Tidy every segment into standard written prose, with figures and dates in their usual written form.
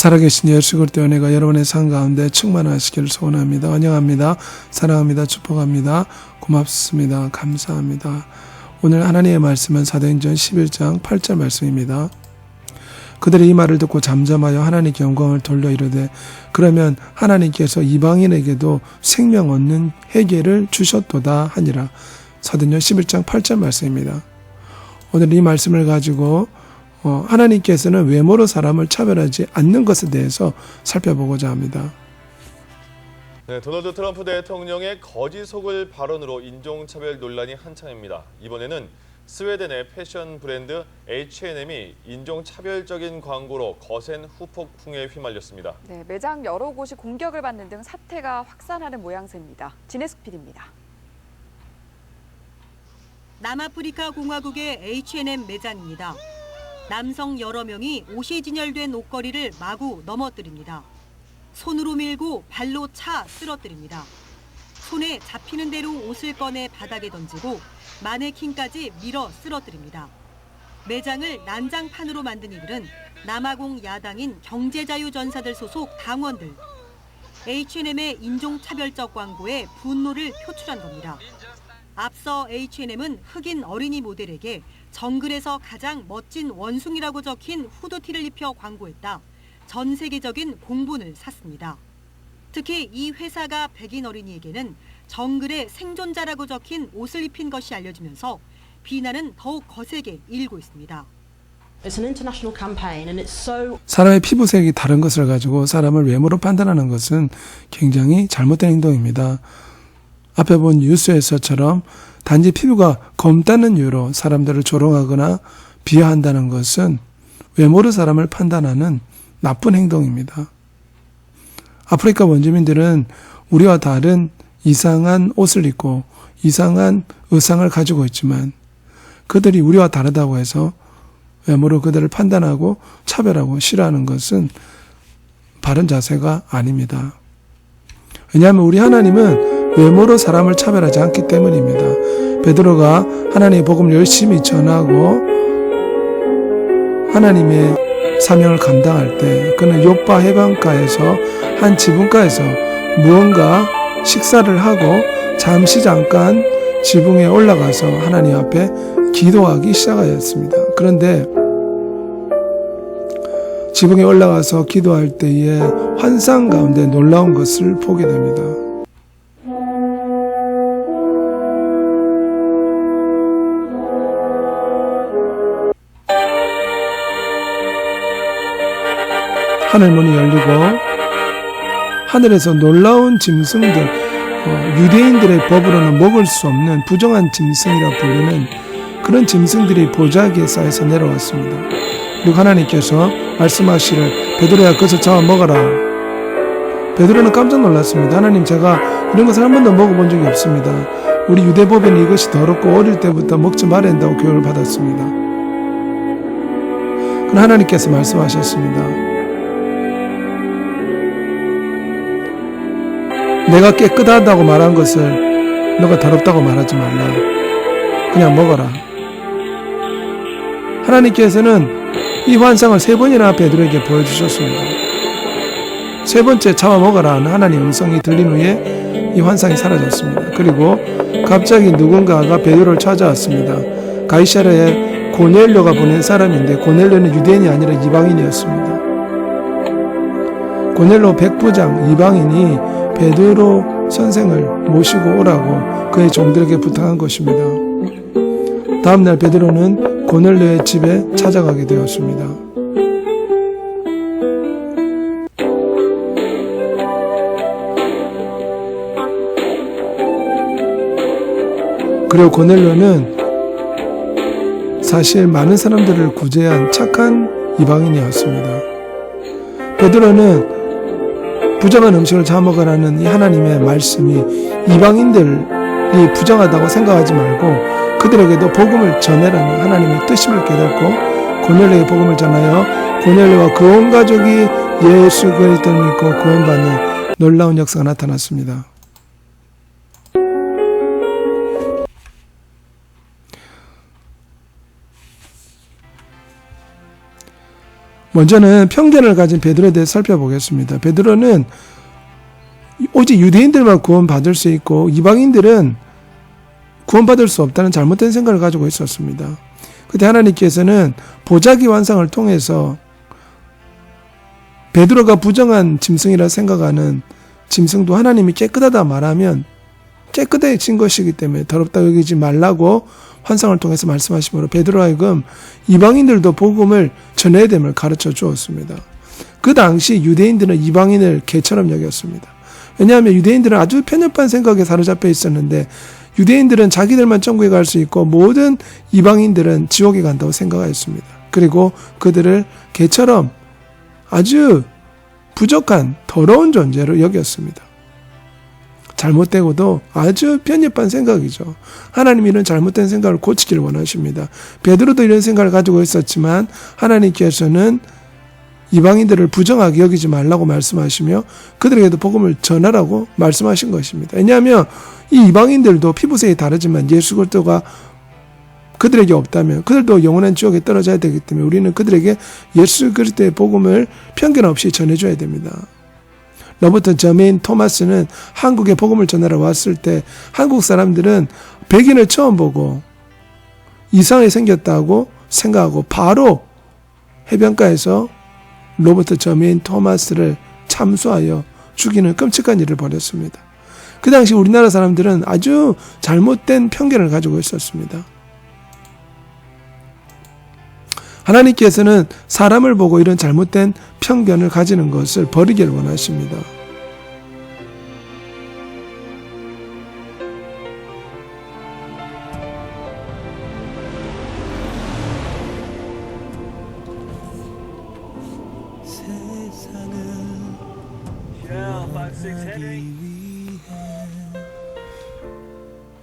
살아계신 예수 그리스도의 은혜가 여러분의 삶 가운데 충만하시기를 소원합니다. 환영합니다. 사랑합니다. 축복합니다. 고맙습니다. 감사합니다. 오늘 하나님의 말씀은 사도행전 11장 8절 말씀입니다. 그들이 이 말을 듣고 잠잠하여 하나님께 영광을 돌려 이르되 그러면 하나님께서 이방인에게도 생명 얻는 회개를 주셨도다 하니라. 사도행전 11장 8절 말씀입니다. 오늘 이 말씀을 가지고 하나님께서는 외모로 사람을 차별하지 않는 것에 대해서 살펴보고자 합니다. 네, 도널드 트럼프 대통령의 거짓 속을 발언으로 인종차별 논란이 한창입니다. 이번에는 스웨덴의 패션 브랜드 H&M이 인종차별적인 광고로 거센 후폭풍에 휘말렸습니다. 네, 매장 여러 곳이 공격을 받는 등 사태가 확산하는 모양새입니다. 진해숙 PD입니다. 남아프리카 공화국의 H&M 매장입니다. 남성 여러 명이 옷이 진열된 옷걸이를 마구 넘어뜨립니다. 손으로 밀고 발로 차 쓰러뜨립니다. 손에 잡히는 대로 옷을 꺼내 바닥에 던지고 마네킹까지 밀어 쓰러뜨립니다. 매장을 난장판으로 만든 이들은 남아공 야당인 경제자유전사들 소속 당원들. H&M의 인종차별적 광고에 분노를 표출한 겁니다. 앞서 H&M은 흑인 어린이 모델에게 정글에서 가장 멋진 원숭이라고 적힌 후드티를 입혀 광고했다. 전 세계적인 공분을 샀습니다. 특히 이 회사가 백인 어린이에게는 정글의 생존자라고 적힌 옷을 입힌 것이 알려지면서 비난은 더욱 거세게 일고 있습니다. 사람의 피부색이 다른 것을 가지고 사람을 외모로 판단하는 것은 굉장히 잘못된 행동입니다. 앞에 본 뉴스에서처럼 단지 피부가 검다는 이유로 사람들을 조롱하거나 비하한다는 것은 외모로 사람을 판단하는 나쁜 행동입니다. 아프리카 원주민들은 우리와 다른 이상한 옷을 입고 이상한 의상을 가지고 있지만 그들이 우리와 다르다고 해서 외모로 그들을 판단하고 차별하고 싫어하는 것은 바른 자세가 아닙니다. 왜냐하면 우리 하나님은 외모로 사람을 차별하지 않기 때문입니다. 베드로가 하나님의 복음을 열심히 전하고 하나님의 사명을 감당할 때 그는 욥바 해변가에서 한 지붕가에서 무언가 식사를 하고 잠깐 지붕에 올라가서 하나님 앞에 기도하기 시작하였습니다. 그런데 지붕에 올라가서 기도할 때에 환상 가운데 놀라운 것을 보게 됩니다. 하늘문이 열리고 하늘에서 놀라운 짐승들, 유대인들의 법으로는 먹을 수 없는 부정한 짐승이라 불리는 그런 짐승들이 보자기에 쌓여서 내려왔습니다. 그리고 하나님께서 말씀하시를 베드로야 그것을 잡아 먹어라. 베드로는 깜짝 놀랐습니다. 하나님 제가 이런 것을 한 번도 먹어본 적이 없습니다. 우리 유대법에는 이것이 더럽고 어릴 때부터 먹지 말아야 한다고 교육을 받았습니다. 그러나 하나님께서 말씀하셨습니다. 내가 깨끗하다고 말한 것을 너가 더럽다고 말하지 말라. 그냥 먹어라. 하나님께서는 이 환상을 3번이나 베드로에게 보여주셨습니다. 3번째 잡아먹어라 하는 하나님의 음성이 들린 후에 이 환상이 사라졌습니다. 그리고 갑자기 누군가가 베드로를 찾아왔습니다. 가이사랴에 고넬료가 보낸 사람인데 고넬료는 유대인이 아니라 이방인이었습니다. 고넬료 백부장 이방인이 베드로 선생을 모시고 오라고 그의 종들에게 부탁한 것입니다. 다음날 베드로는 고넬료의 집에 찾아가게 되었습니다. 그리고 고넬료는 사실 많은 사람들을 구제한 착한 이방인이었습니다. 베드로는 부정한 음식을 잡아먹으라는 이 하나님의 말씀이 이방인들이 부정하다고 생각하지 말고 그들에게도 복음을 전해라는 하나님의 뜻임을 깨닫고 고넬료의 복음을 전하여 고넬료와 그 온 가족이 예수 그리스도를 믿고 구원받는 놀라운 역사가 나타났습니다. 먼저는 편견을 가진 베드로에 대해 살펴보겠습니다. 베드로는 오직 유대인들만 구원받을 수 있고 이방인들은 구원받을 수 없다는 잘못된 생각을 가지고 있었습니다. 그때 하나님께서는 보자기 환상을 통해서 베드로가 부정한 짐승이라 생각하는 짐승도 하나님이 깨끗하다 말하면 깨끗해진 것이기 때문에 더럽다 여기지 말라고 환상을 통해서 말씀하심으로 베드로와 하여금 이방인들도 복음을 전해야 됨을 가르쳐 주었습니다. 그 당시 유대인들은 이방인을 개처럼 여겼습니다. 왜냐하면 유대인들은 아주 편협한 생각에 사로잡혀 있었는데 유대인들은 자기들만 천국에 갈 수 있고 모든 이방인들은 지옥에 간다고 생각하였습니다. 그리고 그들을 개처럼 아주 부족한 더러운 존재로 여겼습니다. 잘못되고도 아주 편협한 생각이죠. 하나님이 이런 잘못된 생각을 고치기를 원하십니다. 베드로도 이런 생각을 가지고 있었지만 하나님께서는 이방인들을 부정하게 여기지 말라고 말씀하시며 그들에게도 복음을 전하라고 말씀하신 것입니다. 왜냐하면 이 이방인들도 피부색이 다르지만 예수 그리스도가 그들에게 없다면 그들도 영원한 지옥에 떨어져야 되기 때문에 우리는 그들에게 예수 그리스도의 복음을 편견 없이 전해줘야 됩니다. 로버트 저메인 토마스는 한국에 복음을 전하러 왔을 때 한국 사람들은 백인을 처음 보고 이상하게 생겼다고 생각하고 바로 해변가에서 로버트 저메인 토마스를 참수하여 죽이는 끔찍한 일을 벌였습니다. 그 당시 우리나라 사람들은 아주 잘못된 편견을 가지고 있었습니다. 하나님께서는 사람을 보고 이런 잘못된 편견을 가지는 것을 버리기를 원하십니다.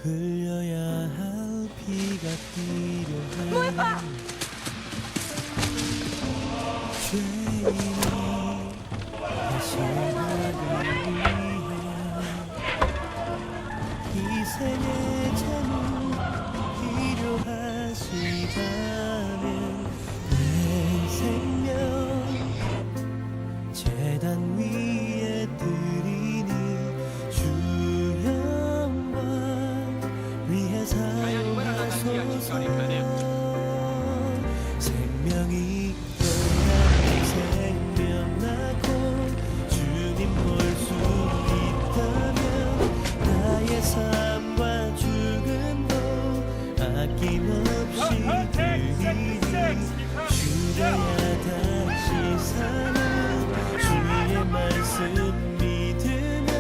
흘려야 할 피가 필요해 죄인이 다시 나를 위해 희생의 제물 필요하시다면 내 생명 제단 위에 드리니 주 영광 위해 사용하소서 생명이 떠나는 생명 낳고 주님 볼 수 있다면 나의 삶과 죽음도 아낌없이 드리니 죽어야 다시 사는 주의 말씀 믿으며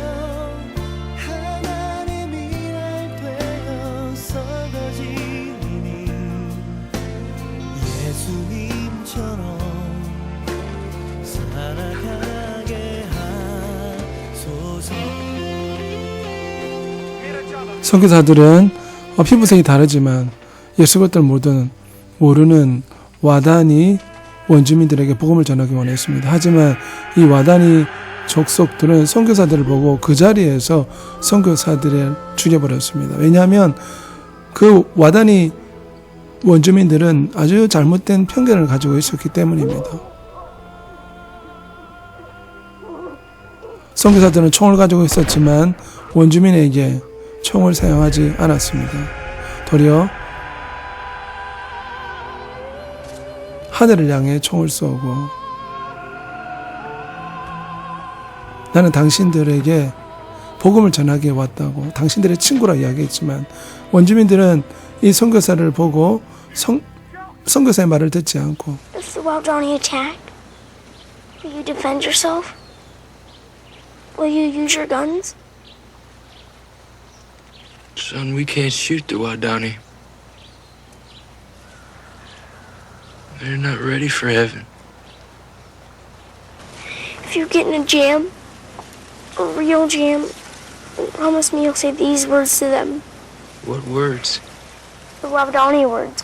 하나님 일할 되어 썩어지니 예수님처럼 살아가게 하소서. 선교사들은 피부색이 다르지만 예수 그리스도를 모르는 와다니 원주민들에게 복음을 전하기 원했습니다. 하지만 이 와다니 족속들은 선교사들을 보고 그 자리에서 선교사들을 죽여버렸습니다. 왜냐하면 그 와다니 원주민들은 아주 잘못된 편견을 가지고 있었기 때문입니다. 선교사들은 총을 가지고 있었지만 원주민에게 총을 사용하지 않았습니다. 도리어 하늘을 향해 총을 쏘고 나는 당신들에게 복음을 전하기에 왔다고 당신들의 친구라 이야기했지만 원주민들은 이 선교사를 보고 선교사의 말을 듣지 않고 If the Waodani attack, will you defend yourself? Will you use your guns? Son, we can't shoot the Waodani. They're not ready for heaven. If you get in a jam, a real jam, promise me you'll say these words to them. What words? The Waodani words.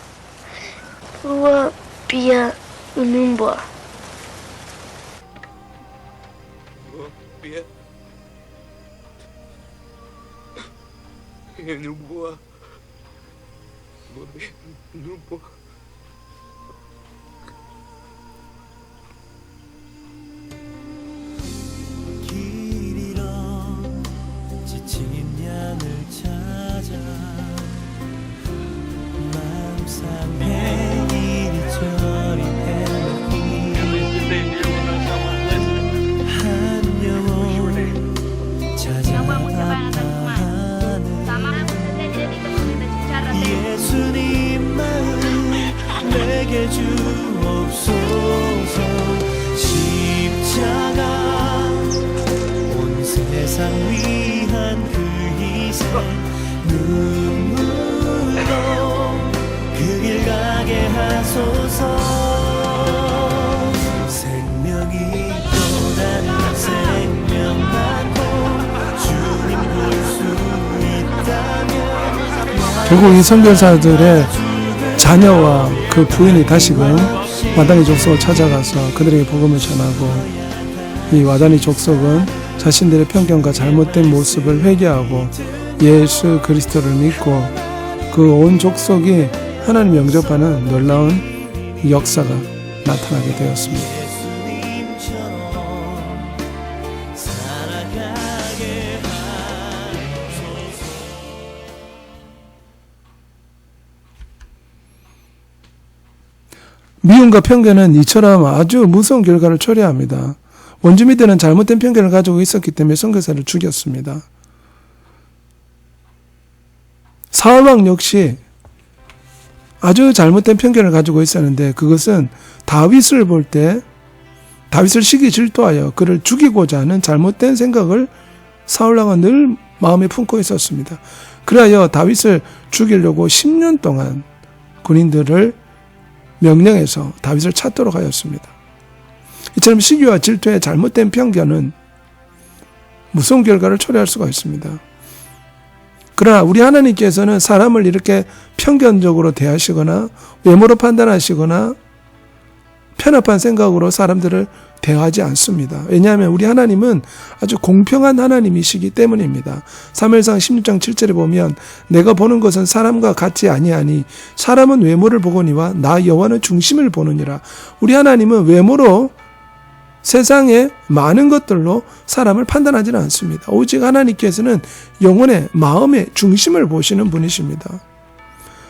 Ua Bia Unumba. 세상 위한 그 희생 눈물로 그 길 가게 하소서. 생명이 또 다른 생명 낳고 주님 볼 수 있다면 결국 이 선교사들의 자녀와 그 부인이 다시금 와다니 족속을 찾아가서 그들에게 복음을 전하고, 이 와다니 족속은 자신들의 편견과 잘못된 모습을 회개하고 예수 그리스도를 믿고 그 온 족속이 하나님 영접하는 놀라운 역사가 나타나게 되었습니다. 예수님처럼 살아가게 하소서. 미움과 편견은 이처럼 아주 무서운 결과를 초래합니다. 원주민들은 잘못된 편견을 가지고 있었기 때문에 선교사를 죽였습니다. 사울왕 역시 아주 잘못된 편견을 가지고 있었는데, 그것은 다윗을 볼 때 다윗을 시기 질투하여 그를 죽이고자 하는 잘못된 생각을 사울왕은 늘 마음에 품고 있었습니다. 그리하여 다윗을 죽이려고 10년 동안 군인들을 명령해서 다윗을 찾도록 하였습니다. 이처럼 시기와 질투의 잘못된 편견은 무서운 결과를 초래할 수가 있습니다. 그러나 우리 하나님께서는 사람을 이렇게 편견적으로 대하시거나 외모로 판단하시거나 편협한 생각으로 사람들을 대하지 않습니다. 왜냐하면 우리 하나님은 아주 공평한 하나님이시기 때문입니다. 사무엘상 16장 7절에 보면 내가 보는 것은 사람과 같지 아니하니 사람은 외모를 보거니와 나 여호와는 중심을 보느니라. 우리 하나님은 외모로 세상의 많은 것들로 사람을 판단하지는 않습니다. 오직 하나님께서는 영혼의 마음의 중심을 보시는 분이십니다.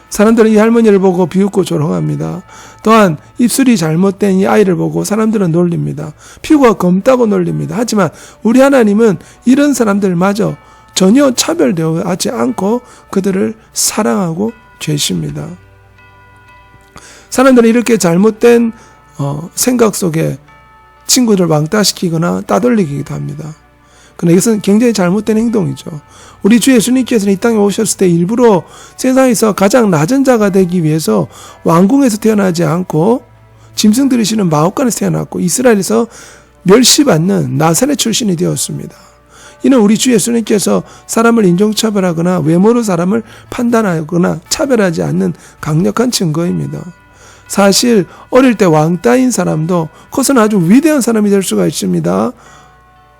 사람들은 이 할머니를 보고 비웃고 조롱합니다. 또한 입술이 잘못된 이 아이를 보고 사람들은 놀립니다. 피부가 검다고 놀립니다. 하지만 우리 하나님은 이런 사람들마저 전혀 차별되어하지 않고 그들을 사랑하고 계십니다. 사람들은 이렇게 잘못된 생각 속에 친구들 왕따시키거나 따돌리기도 합니다. 그러나 이것은 굉장히 잘못된 행동이죠. 우리 주 예수님께서는 이 땅에 오셨을 때 일부러 세상에서 가장 낮은 자가 되기 위해서 왕궁에서 태어나지 않고 짐승들이 쉬는 마옥간에서 태어났고 이스라엘에서 멸시받는 나사렛 출신이 되었습니다. 이는 우리 주 예수님께서 사람을 인종차별하거나 외모로 사람을 판단하거나 차별하지 않는 강력한 증거입니다. 사실 어릴 때 왕따인 사람도 커서는 아주 위대한 사람이 될 수가 있습니다.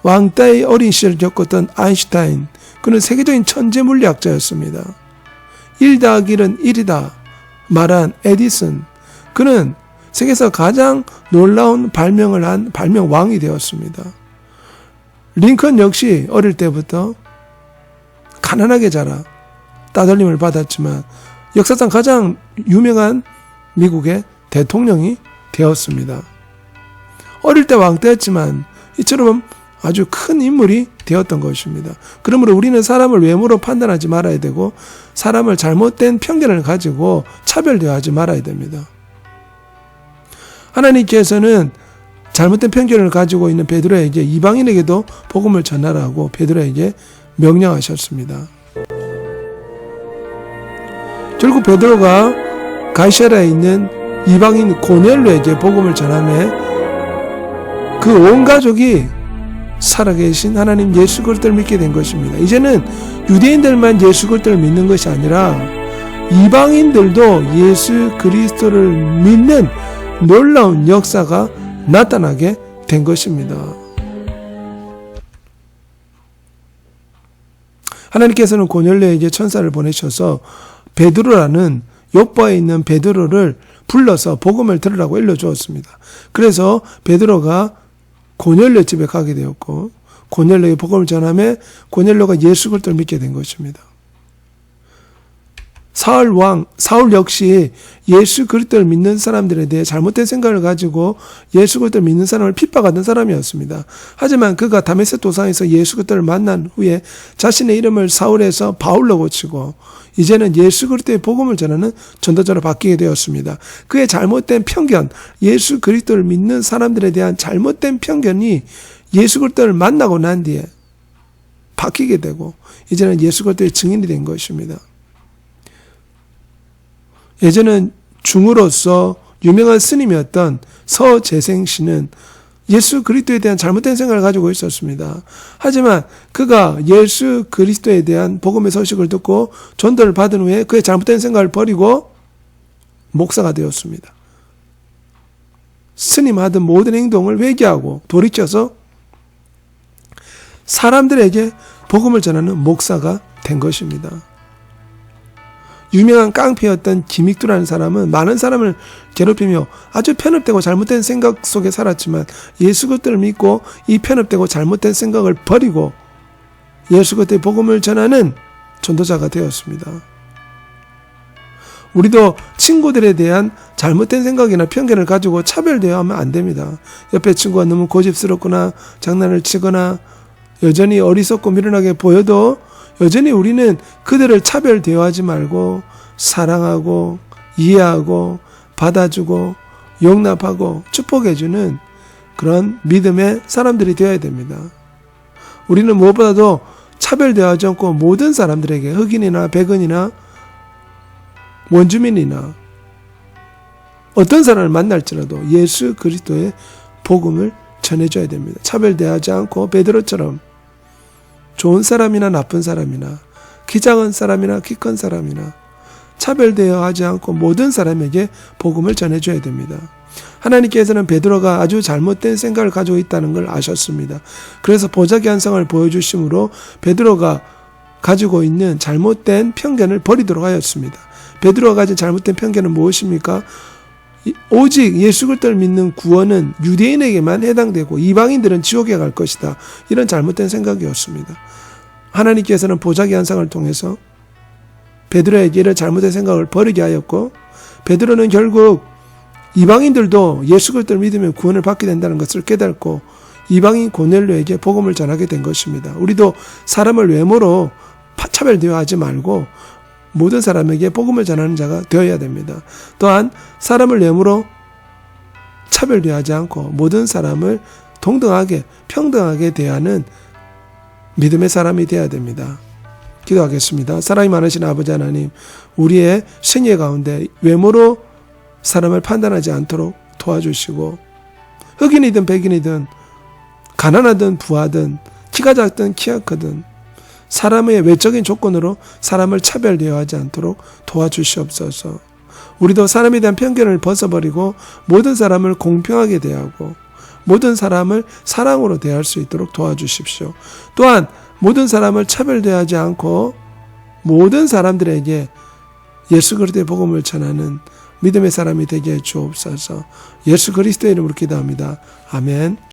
왕따의 어린 시절을 겪었던 아인슈타인, 그는 세계적인 천재 물리학자였습니다. 1+1은 1이다 말한 에디슨, 그는 세계에서 가장 놀라운 발명을 한 발명왕이 되었습니다. 링컨 역시 어릴 때부터 가난하게 자라 따돌림을 받았지만 역사상 가장 유명한 미국의 대통령이 되었습니다. 어릴 때 왕따였지만 이처럼 아주 큰 인물이 되었던 것입니다. 그러므로 우리는 사람을 외모로 판단하지 말아야 되고 사람을 잘못된 편견을 가지고 차별대하지 말아야 됩니다. 하나님께서는 잘못된 편견을 가지고 있는 베드로에게 이방인에게도 복음을 전하라고 베드로에게 명령하셨습니다. 결국 베드로가 가이사랴에 있는 이방인 고넬료에게 복음을 전하며 그 온 가족이 살아계신 하나님 예수 그리스도를 믿게 된 것입니다. 이제는 유대인들만 예수 그리스도를 믿는 것이 아니라 이방인들도 예수 그리스도를 믿는 놀라운 역사가 나타나게 된 것입니다. 하나님께서는 고넬료에게 천사를 보내셔서 베드로라는 요바에 있는 베드로를 불러서 복음을 들으라고 일러주었습니다. 그래서 베드로가 고넬료 집에 가게 되었고 고넬료의 복음을 전하며 고넬료가 예수 그리스도를 믿게 된 것입니다. 사울 역시 예수 그리스도를 믿는 사람들에 대해 잘못된 생각을 가지고 예수 그리스도를 믿는 사람을 핍박하던 사람이었습니다. 하지만 그가 다메섹 도상에서 예수 그리스도를 만난 후에 자신의 이름을 사울에서 바울로 고치고 이제는 예수 그리스도의 복음을 전하는 전도자로 바뀌게 되었습니다. 그의 잘못된 편견, 예수 그리스도를 믿는 사람들에 대한 잘못된 편견이 예수 그리스도를 만나고 난 뒤에 바뀌게 되고 이제는 예수 그리스도의 증인이 된 것입니다. 예전엔 중으로서 유명한 스님이었던 서재생 씨는 예수 그리스도에 대한 잘못된 생각을 가지고 있었습니다. 하지만 그가 예수 그리스도에 대한 복음의 소식을 듣고 전도를 받은 후에 그의 잘못된 생각을 버리고 목사가 되었습니다. 스님 하던 모든 행동을 회개하고 돌이켜서 사람들에게 복음을 전하는 목사가 된 것입니다. 유명한 깡패였던 김익두라는 사람은 많은 사람을 괴롭히며 아주 편협되고 잘못된 생각 속에 살았지만 예수 그리스도를 믿고 이 편협되고 잘못된 생각을 버리고 예수 그리스도의 복음을 전하는 전도자가 되었습니다. 우리도 친구들에 대한 잘못된 생각이나 편견을 가지고 차별대화하면 안 됩니다. 옆에 친구가 너무 고집스럽거나 장난을 치거나 여전히 어리석고 미련하게 보여도 여전히 우리는 그들을 차별 대화하지 말고 사랑하고 이해하고 받아주고 용납하고 축복해주는 그런 믿음의 사람들이 되어야 됩니다. 우리는 무엇보다도 차별 대화하지 않고 모든 사람들에게 흑인이나 백인이나 원주민이나 어떤 사람을 만날지라도 예수 그리스도의 복음을 전해줘야 됩니다. 차별 대화하지 않고 베드로처럼 좋은 사람이나 나쁜 사람이나 키 작은 사람이나 키 큰 사람이나 차별대화하지 않고 모든 사람에게 복음을 전해줘야 됩니다. 하나님께서는 베드로가 아주 잘못된 생각을 가지고 있다는 걸 아셨습니다. 그래서 보자기 한상을 보여주심으로 베드로가 가지고 있는 잘못된 편견을 버리도록 하였습니다. 베드로가 가진 잘못된 편견은 무엇입니까? 오직 예수 그리스도를 믿는 구원은 유대인에게만 해당되고 이방인들은 지옥에 갈 것이다. 이런 잘못된 생각이었습니다. 하나님께서는 보자기 한상을 통해서 베드로에게 이런 잘못된 생각을 버리게 하였고 베드로는 결국 이방인들도 예수 그리스도를 믿으면 구원을 받게 된다는 것을 깨닫고 이방인 고넬료에게 복음을 전하게 된 것입니다. 우리도 사람을 외모로 차별 대화하지 말고 모든 사람에게 복음을 전하는 자가 되어야 됩니다. 또한 사람을 외모로 차별 대하지 않고 모든 사람을 동등하게 평등하게 대하는 믿음의 사람이 되어야 됩니다. 기도하겠습니다. 사랑이 많으신 아버지 하나님, 우리의 생애 가운데 외모로 사람을 판단하지 않도록 도와주시고 흑인이든 백인이든 가난하든 부하든 키가 작든 키가 크든 사람의 외적인 조건으로 사람을 차별 대하지 않도록 도와주시옵소서. 우리도 사람에 대한 편견을 벗어버리고 모든 사람을 공평하게 대하고 모든 사람을 사랑으로 대할 수 있도록 도와주십시오. 또한 모든 사람을 차별 대하지 않고 모든 사람들에게 예수 그리스도의 복음을 전하는 믿음의 사람이 되게 해 주옵소서. 예수 그리스도의 이름으로 기도합니다. 아멘.